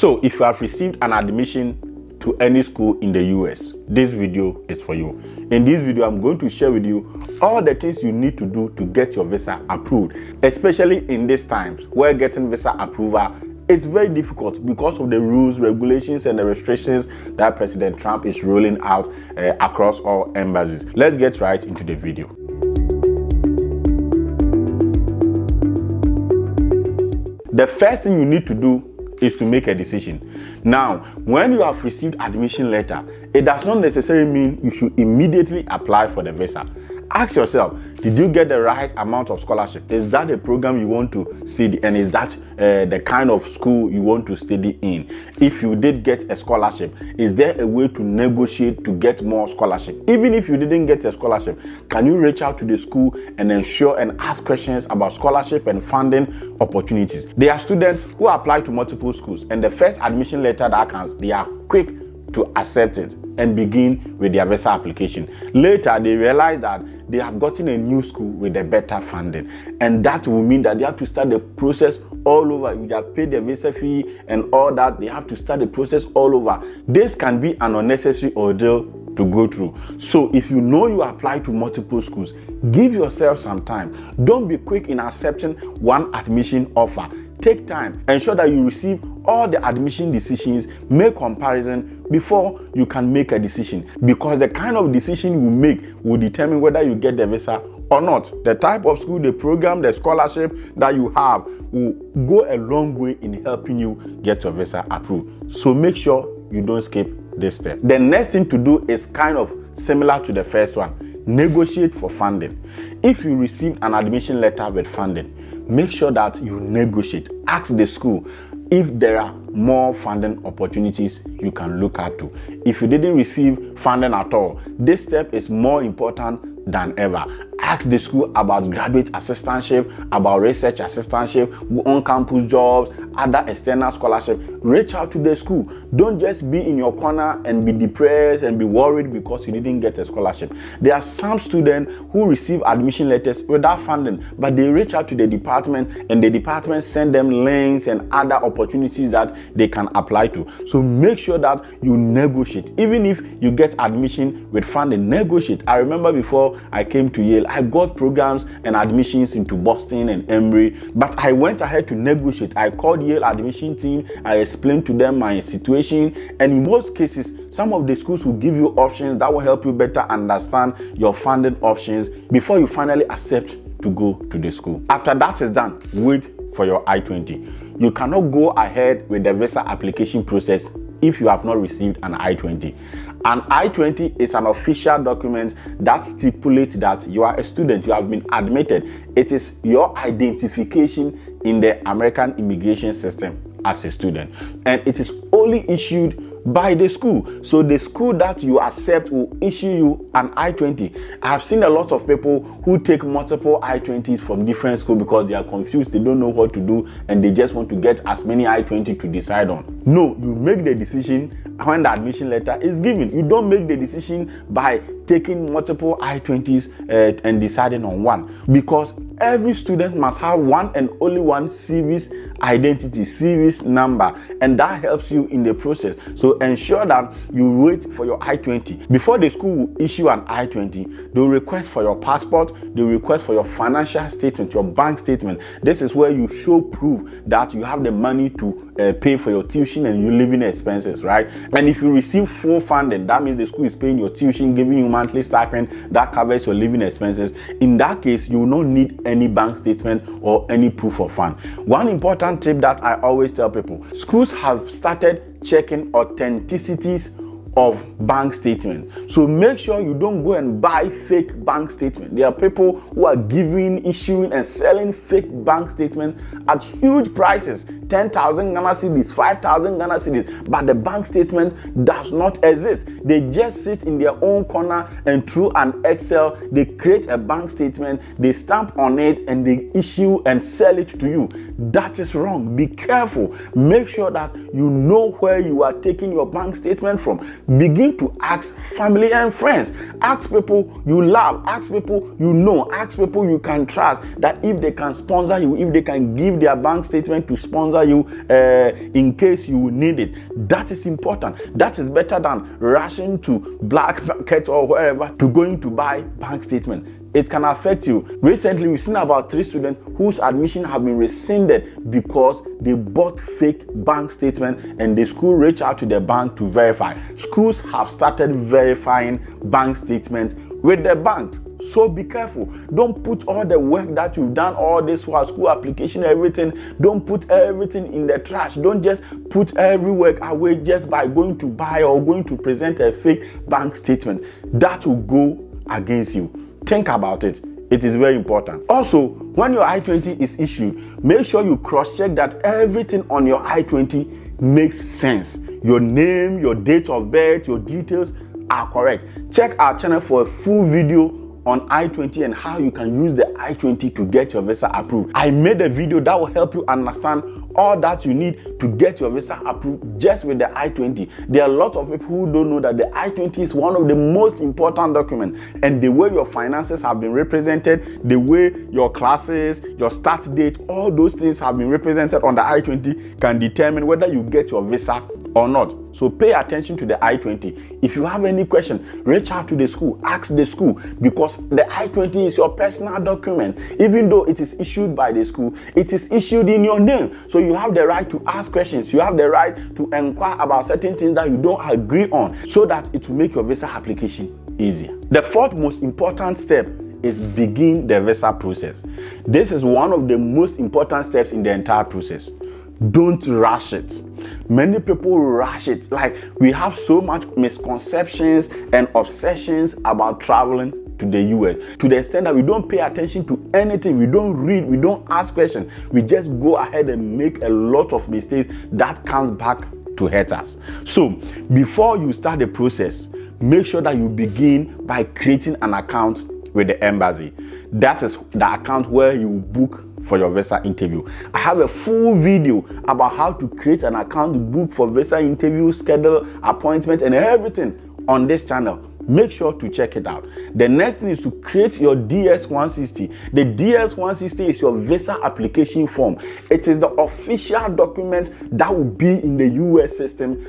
So if you have received an admission to any school in the US, this video is for you. In this video, I'm going to share with you all the things you need to do to get your visa approved, especially in these times where getting visa approval is very difficult because of the rules, regulations, and the restrictions that President Trump is rolling out across all embassies. Let's get right into the video. The first thing you need to do is to make a decision. Now, when you have received admission letter, it does not necessarily mean you should immediately apply for the visa. Ask yourself, did you get the right amount of scholarship? Is that a program you want to study, and is that the kind of school you want to study in? If you did get a scholarship, is there a way to negotiate to get more scholarship? Even if you didn't get a scholarship, can you reach out to the school and ensure and ask questions about scholarship and funding opportunities? There are students who apply to multiple schools, and the first admission letter that comes, they are quick to accept it and begin with their visa application. Later, they realize that they have gotten a new school with a better funding, and that will mean that they have to start the process all over. You have paid the visa fee and all that. They have to start the process all over. This can be an unnecessary ordeal to go through. So if you know you apply to multiple schools, give yourself some time. Don't be quick in accepting one admission offer. Take time. Ensure that you receive all the admission decisions. Make comparison before you can make a decision, because the kind of decision you make will determine whether you get the visa or not. The type of school, the program, the scholarship that you have will go a long way in helping you get your visa approved. So make sure you don't skip this step. The next thing to do is kind of similar to the first one. Negotiate for funding. If you receive an admission letter with funding, make sure that you negotiate. Ask the school if there are more funding opportunities you can look at to. If you didn't receive funding at all, this step is more important than ever. Ask the school about graduate assistantship, about research assistantship, on-campus jobs, other external scholarship. Reach out to the school. Don't just be in your corner and be depressed and be worried because you didn't get a scholarship. There are some students who receive admission letters without funding, but they reach out to the department, and the department send them links and other opportunities that they can apply to. So make sure that you negotiate. Even if you get admission with funding, negotiate. I remember before I came to Yale, I got programs and admissions into Boston and Emory, but I went ahead to negotiate. I called Yale admission team, I explained to them my situation, and in most cases, some of the schools will give you options that will help you better understand your funding options before you finally accept to go to the school. After that is done, wait for your I-20. You cannot go ahead with the visa application process if you have not received an I-20. An I-20 is an official document that stipulates that you are a student, you have been admitted. It is your identification in the American immigration system as a student, and it is only issued by the school. So the school that you accept will issue you an I-20. I have seen a lot of people who take multiple I-20s from different schools because they are confused, they don't know what to do, and they just want to get as many I-20 to decide on. No, you make the decision when the admission letter is given. You don't make the decision by taking multiple I-20s and deciding on one, because every student must have one and only one CVS identity, CVS number, and that helps you in the process. So ensure that you wait for your I-20. Before the school will issue an I-20, they'll request for your passport, they'll request for your financial statement, your bank statement. This is where you show proof that you have the money to pay for your tuition and your living expenses, right? And if you receive full funding, that means the school is paying your tuition, giving you monthly stipend that covers your living expenses. In that case, you will not need any bank statement or any proof of fund. One important tip that I always tell people: schools have started checking authenticities of bank statement. So make sure you don't go and buy fake bank statement. There are people who are giving, issuing, and selling fake bank statement at huge prices, 10,000 Ghana cedis, 5,000 Ghana cedis, but the bank statement does not exist. They just sit in their own corner, and through an Excel, they create a bank statement, they stamp on it, and they issue and sell it to you. That is wrong. Be careful. Make sure that you know where you are taking your bank statement from. Begin to ask family and friends. Ask people you love. Ask people you know. Ask people you can trust, that if they can sponsor you, if they can give their bank statement to sponsor sponsor you in case you need it. That is important. That is better than rushing to black market or wherever to going to buy bank statement. It can affect you. Recently, we've seen about 3 students whose admission have been rescinded because they bought fake bank statements and the school reached out to the bank to verify. Schools have started verifying bank statements with the banks. So be careful. Don't put all the work that you've done, all this while school application, everything. Don't put everything in the trash. Don't just put every work away just by going to buy or going to present a fake bank statement. That will go against you. Think about it. It is very important. Also, when your I-20 is issued, make sure you cross-check that everything on your I-20 makes sense. Your name, your date of birth, your details are correct. Check our channel for a full video on I-20 and how you can use the I-20 to get your visa approved. I made a video that will help you understand all that you need to get your visa approved just with the I-20. There are a lot of people who don't know that the I-20 is one of the most important documents, and the way your finances have been represented, the way your classes, your start date, all those things have been represented on the I-20 can determine whether you get your visa or not. So pay attention to the I-20. If you have any question, reach out to the school, ask the school, because the I-20 is your personal document. Even though it is issued by the school, it is issued in your name. So you have the right to ask questions. You have the right to inquire about certain things that you don't agree on, so that it will make your visa application easier. The 4th most important step is begin the visa process. This is one of the most important steps in the entire process. Don't rush it. Many people rush it. Like, we have so much misconceptions and obsessions about traveling to the US, to the extent that we don't pay attention to anything. We don't read, we don't ask questions. We just go ahead and make a lot of mistakes that comes back to hurt us. So before you start the process, make sure that you begin by creating an account with the embassy. That is the account where you book for your visa interview. I have a full video about how to create an account to book for visa interview, schedule appointment, and everything on this channel. Make sure to check it out. The next thing is to create your DS-160. The DS-160 is your visa application form. It is the official document that will be in the US system,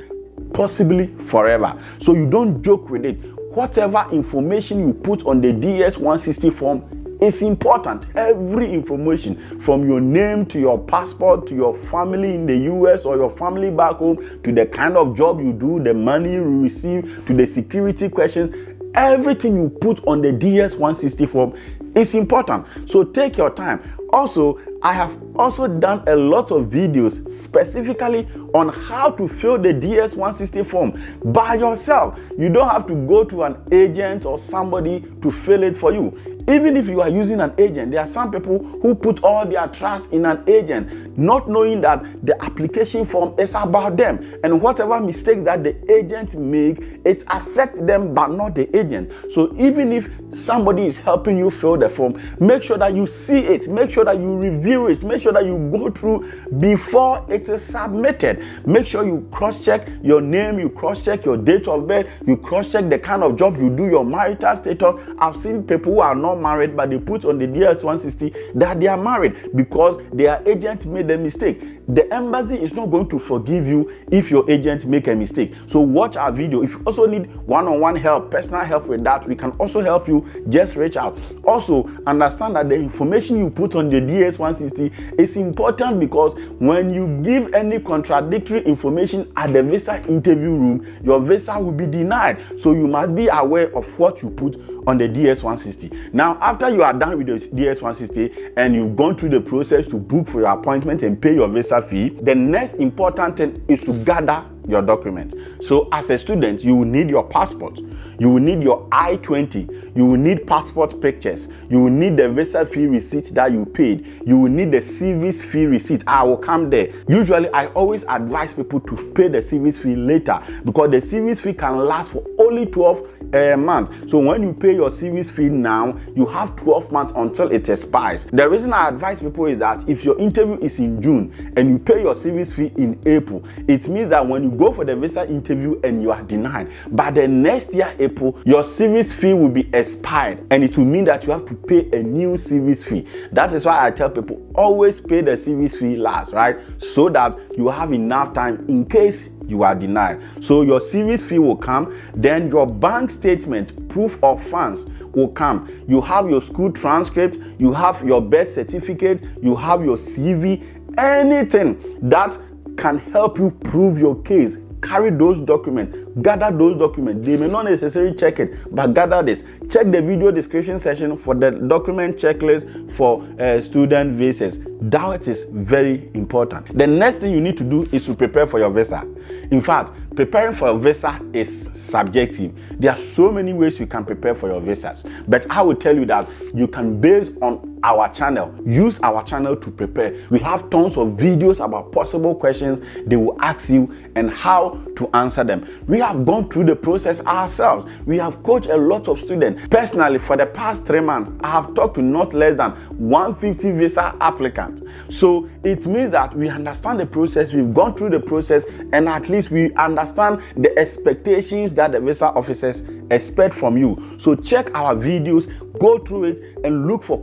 possibly forever. So you don't joke with it. Whatever information you put on the DS-160 form is important. Every information, from your name to your passport to your family in the US or your family back home, to the kind of job you do, the money you receive, to the security questions, everything you put on the DS-160 form is important. So take your time. Also, I have also done a lot of videos specifically on how to fill the DS-160 form by yourself. You don't have to go to an agent or somebody to fill it for you. Even if you are using an agent, there are some people who put all their trust in an agent, not knowing that the application form is about them, and whatever mistakes that the agent make, it affects them but not the agent. So even if somebody is helping you fill the form, make sure that you see it, make sure that you review it, make sure that you go through before it is submitted. Make sure you cross-check your name, you cross-check your date of birth, you cross-check the kind of job you do, your marital status. I've seen people who are not married, but they put on the DS-160 that they are married because their agent made a mistake. The embassy is not going to forgive you if your agent make a mistake. So watch our video. If you also need one-on-one help, personal help with that, we can also help you. Just reach out. Also, understand that the information you put on the DS-160 is important, because when you give any contradictory information at the visa interview room, your visa will be denied. So you must be aware of what you put on the DS-160. Now, after you are done with the DS-160 and you've gone through the process to book for your appointment and pay your visa fee, the next important thing is to gather your document. So as a student, you will need your passport, you will need your I-20, you will need passport pictures, you will need the visa fee receipt that you paid, you will need the service fee receipt. I will come there. Usually I always advise people to pay the service fee later, because the service fee can last for only 12 months. So when you pay your service fee now, you have 12 months until it expires. The reason I advise people is that if your interview is in June and you pay your service fee in April, it means that when you go for the visa interview and you are denied, by the next year April, your service fee will be expired, and it will mean that you have to pay a new service fee. That is why I tell people, always pay the service fee last, right? So that you have enough time in case you are denied. So your service fee will come, then your bank statement, proof of funds will come. You have your school transcript, you have your birth certificate, you have your CV, anything that can help you prove your case. Carry those documents, gather those documents. They may not necessarily check it, but gather this. Check the video description section for the document checklist for student visas. That is very important. The next thing you need to do is to prepare for your visa. In fact, preparing for a visa is subjective. There are so many ways you can prepare for your visas, but I will tell you that you can, based on our channel, use our channel to prepare. We have tons of videos about possible questions they will ask you and how to answer them. We have gone through the process ourselves. We have coached a lot of students. Personally, for the past 3 months, I have talked to not less than 150 visa applicants. So it means that we understand the process, we've gone through the process, and at least we understand the expectations that the visa officers expect from you. So check our videos, go through it, and look for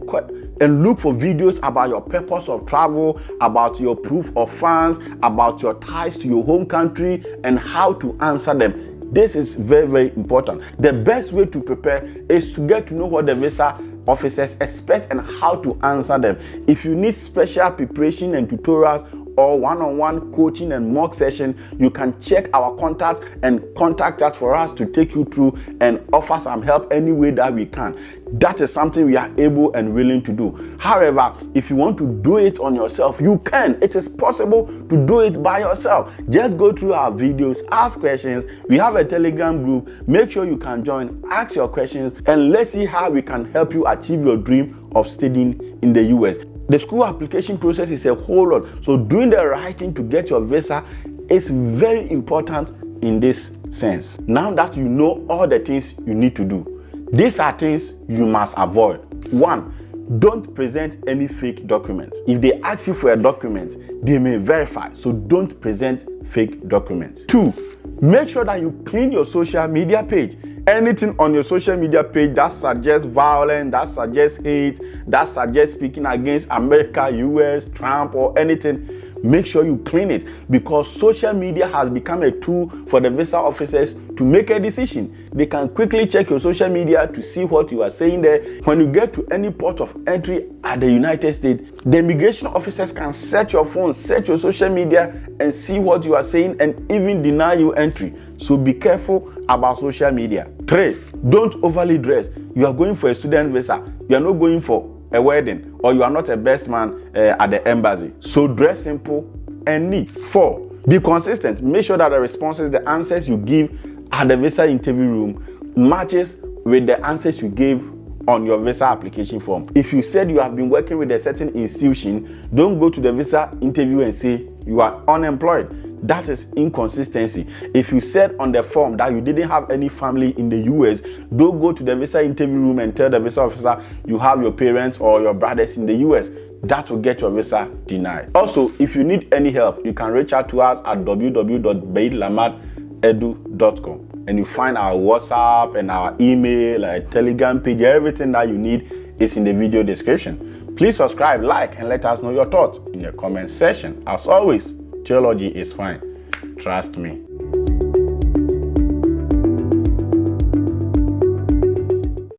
videos about your purpose of travel, about your proof of funds, about your ties to your home country, and how to answer them. This is very, very important. The best way to prepare is to get to know what the visa officers expect and how to answer them. If you need special preparation and tutorials or one-on-one coaching and mock session, you can check our contact and contact us for us to take you through and offer some help any way that we can. That is something we are able and willing to do. However, if you want to do it on yourself, you can. It is possible to do it by yourself. Just go through our videos, ask questions. We have a Telegram group. Make sure you can join, ask your questions, and let's see how we can help you achieve your dream of studying in the US. The school application process is a whole lot. So doing the right thing to get your visa is very important in this sense. Now that you know all the things you need to do, these are things you must avoid. 1, don't present any fake documents. If they ask you for a document, they may verify. So don't present fake documents. 2, make sure that you clean your social media page. Anything on your social media page that suggests violence, that suggests hate, that suggests speaking against America, US, Trump, or anything, make sure you clean it, because social media has become a tool for the visa officers to make a decision. They can quickly check your social media to see what you are saying there. When you get to any port of entry at the United States, the immigration officers can search your phone, search your social media, and see what you are saying and even deny you entry. So be careful about social media. 3, don't overly dress. You are going for a student visa. You are not going for a wedding, or you are not a best man at the embassy. So dress simple and neat. 4, be consistent. Make sure that the responses, the answers you give at the visa interview room matches with the answers you gave on your visa application form. If you said you have been working with a certain institution, don't go to the visa interview and say you are unemployed. That is inconsistency. If you said on the form that you didn't have any family in the US, don't go to the visa interview room and tell the visa officer you have your parents or your brothers in the US. That will get your visa denied. Also, if you need any help, you can reach out to us at www.baitlamadedu.com, and you find our WhatsApp and our email, our Telegram page. Everything that you need is in the video description. Please subscribe, like, and let us know your thoughts in the comment section. As always, theology is fine. Trust me.